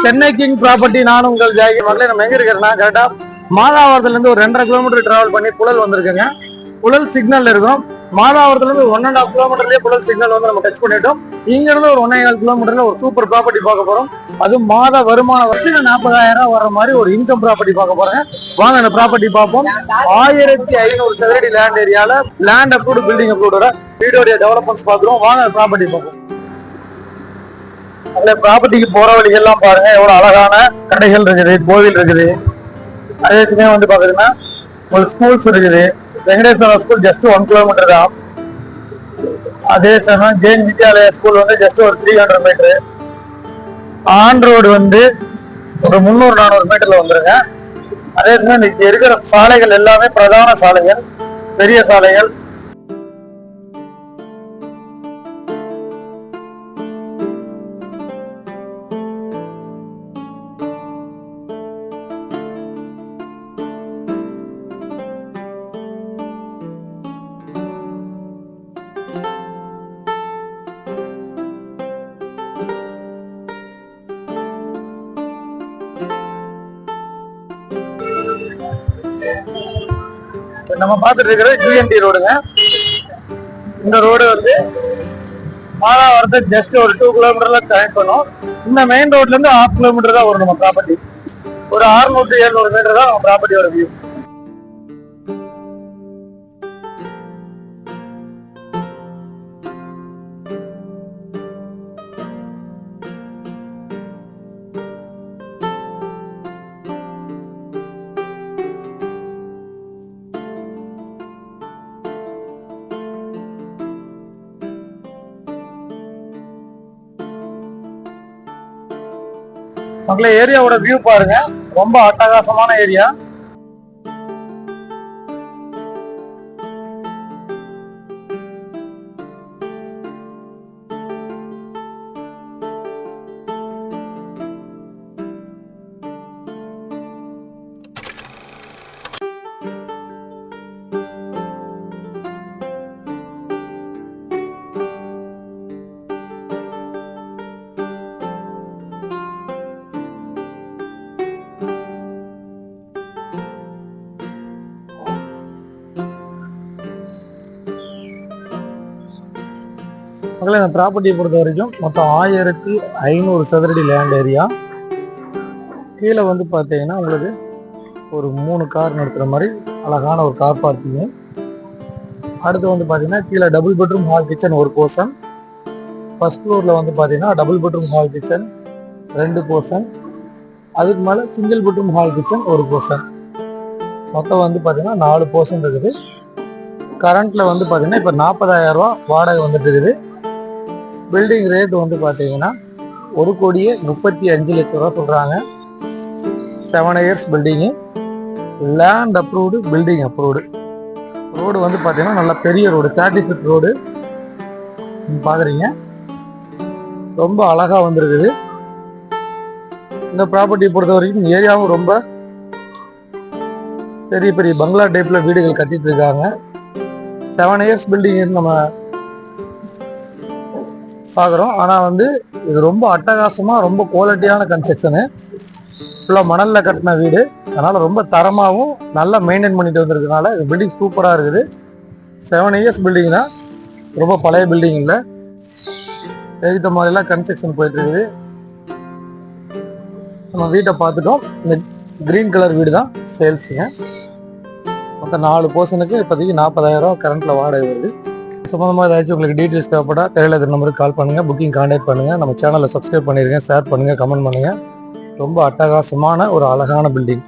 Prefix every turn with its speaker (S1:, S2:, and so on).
S1: Chennai king property. நான் உங்கள் ஜாகி மக்களே. நம்ம எங்க இருக்கிறேன்னா கரெக்டா மாதாவரத்துல இருந்து ஒரு 2.5 கிலோமீட்டர் டிராவல் பண்ணி புழல் வந்திருக்குங்க. புழல் சிக்னல் இருக்கும். மாதாவரத்துல இருந்து 1.5 கிலோமீட்டர்லயே புழல் சிக்னல் வந்து நம்ம டச் பண்ணிட்டோம். இங்க இருந்து ஒரு 1.25 கிலோமீட்டர்ல ஒரு சூப்பர் ப்ராப்பர்ட்டி பார்க்க போறோம். அது மாத வருமானம் வச்சு 40,000 வர மாதிரி ஒரு இன்கம் ப்ராப்பர்ட்டி பார்க்க போறேன். வாங்க அந்த ப்ராப்பர்ட்டி பார்ப்போம். 1500 சதுரடி லேண்ட் ஏரியால லேண்ட் அப்ரூவ்டு பில்டிங் அப்ரூவ்டோட வீடோடைய டெவலப்மெண்ட்ஸ் பார்க்குறோம். வாங்க ப்ராப்பர்ட்டி பார்ப்போம். அதுல ப்ராப்பர்ட்டிக்கு போற வழிகள்லாம் பாருங்க, எவ்வளவு அழகான கடைகள் இருக்குது, கோவில் இருக்குது. அதே சமயம் வந்து பாத்தீங்கன்னா ஒரு ஸ்கூல்ஸ் இருக்குது. வெங்கடேஸ்வரா ஸ்கூல் ஜஸ்ட் 1 கிலோமீட்டர் தான். அதே சமயம் ஜெயின் வித்யாலயா ஸ்கூல் வந்து ஜஸ்ட் ஒரு 300 மீட்டர். ஆன் ரோடு வந்து ஒரு 300-400 மீட்டர்ல வந்துருங்க. அதே சமயம் இன்னைக்கு இருக்கிற சாலைகள் எல்லாமே பிரதான சாலைகள், பெரிய சாலைகள். நம்ம பார்த்துட்டு இருக்கிறது ஜிஎன்டி ரோடுங்க. இந்த ரோடு வந்து மாதாவரத்தை ஜஸ்ட் ஒரு 2 கிலோமீட்டர்ல கனெக்ட் பண்ணும். இந்த மெயின் ரோட்ல இருந்து 1/2 கிலோமீட்டர் தான் வரும் நம்ம ப்ராப்பர்ட்டி. ஒரு 600-700 மீட்டர் தான் நம்ம ப்ராப்பர்ட்டியோட வியூ. மக்களே, ஏரியாவோட வியூ பாருங்க, ரொம்ப அட்டகாசமான ஏரியா. மக்களே, இந்த ப்ராப்பர்ட்டியை பொறுத்த வரைக்கும் மொத்தம் 1500 சதுரடி லேண்ட் ஏரியா. கீழே வந்து பார்த்தீங்கன்னா உங்களுக்கு ஒரு 3 கார் நிறுத்துற மாதிரி அழகான ஒரு கார் பார்க்கிங்கு. அடுத்து வந்து பார்த்தீங்கன்னா கீழே டபுள் பெட்ரூம் ஹால் கிச்சன் ஒரு போர்ஷன். ஃபர்ஸ்ட் ஃப்ளோரில் வந்து பார்த்தீங்கன்னா double bedroom hall kitchen 2 portion. அதுக்கு மேலே சிங்கிள் பெட்ரூம் ஹால் கிச்சன் ஒரு போர்ஷன். மொத்தம் வந்து பார்த்தீங்கன்னா 4 போர்ஷன் இருக்குது. கரண்ட்டில் வந்து பார்த்தீங்கன்னா இப்போ 40,000 ரூபா வாடகை வந்துட்டு இருக்குது. பில்டிங் ரேட் வந்து பார்த்தீங்கன்னா 1,35,00,000 ரூபா சொல்கிறாங்க. 7 years building, land approved, building approved. Road வந்து பார்த்தீங்கன்னா நல்ல பெரிய ரோடு, 30 ஃபீட் ரோடு பார்க்குறீங்க. ரொம்ப அழகாக வந்துருக்குது. இந்த ப்ராப்பர்ட்டியை பொறுத்த வரைக்கும் ஏரியாவும் ரொம்ப பெரிய பெரிய பங்களா டைப்பில் வீடுகள் கட்டிட்டு இருக்காங்க. 7 இயர்ஸ் பில்டிங் நம்ம பார்க்குறோம். ஆனால் வந்து இது ரொம்ப அட்டகாசமாக, ரொம்ப குவாலிட்டியான கன்ஸ்ட்ரக்ஷனு. ஃபுல்லாக மணலில் கட்டின வீடு, அதனால் ரொம்ப தரமாகவும் நல்லா மெயின்டைன் பண்ணிட்டு வந்திருக்கனால இந்த பில்டிங் சூப்பராக இருக்குது. 7 இயர்ஸ் பில்டிங் தான், ரொம்ப பழைய பில்டிங் இல்லை. ஏற்ற மாதிரிலாம் கன்ஸ்ட்ரக்ஷன் போயிட்டு இருக்குது. நம்ம வீட்டை பார்த்துட்டோம். இந்த க்ரீன் கலர் வீடு தான் சேல்ஸுங்க. மொத்தம் 4 போர்ஷனுக்கு இப்போதைக்கு 40,000 ரூபா கரண்ட்டில் வாடகை வருது. சம்பந்தமாக ஏதாச்சும் உங்களுக்கு டீட்டெயில்ஸ் தேவைப்பட்டா தெரியல நம்பருக்கு கால் பண்ணுங்கள், புக்கிங் கான்டாக்ட் பண்ணுங்கள். நம்ம சேனலை சப்ஸ்கிரைப் பண்ணிடுங்க, ஷேர் பண்ணுங்கள், கமெண்ட் பண்ணுங்கள். ரொம்ப அட்டகாசமான ஒரு அழகான பில்டிங்.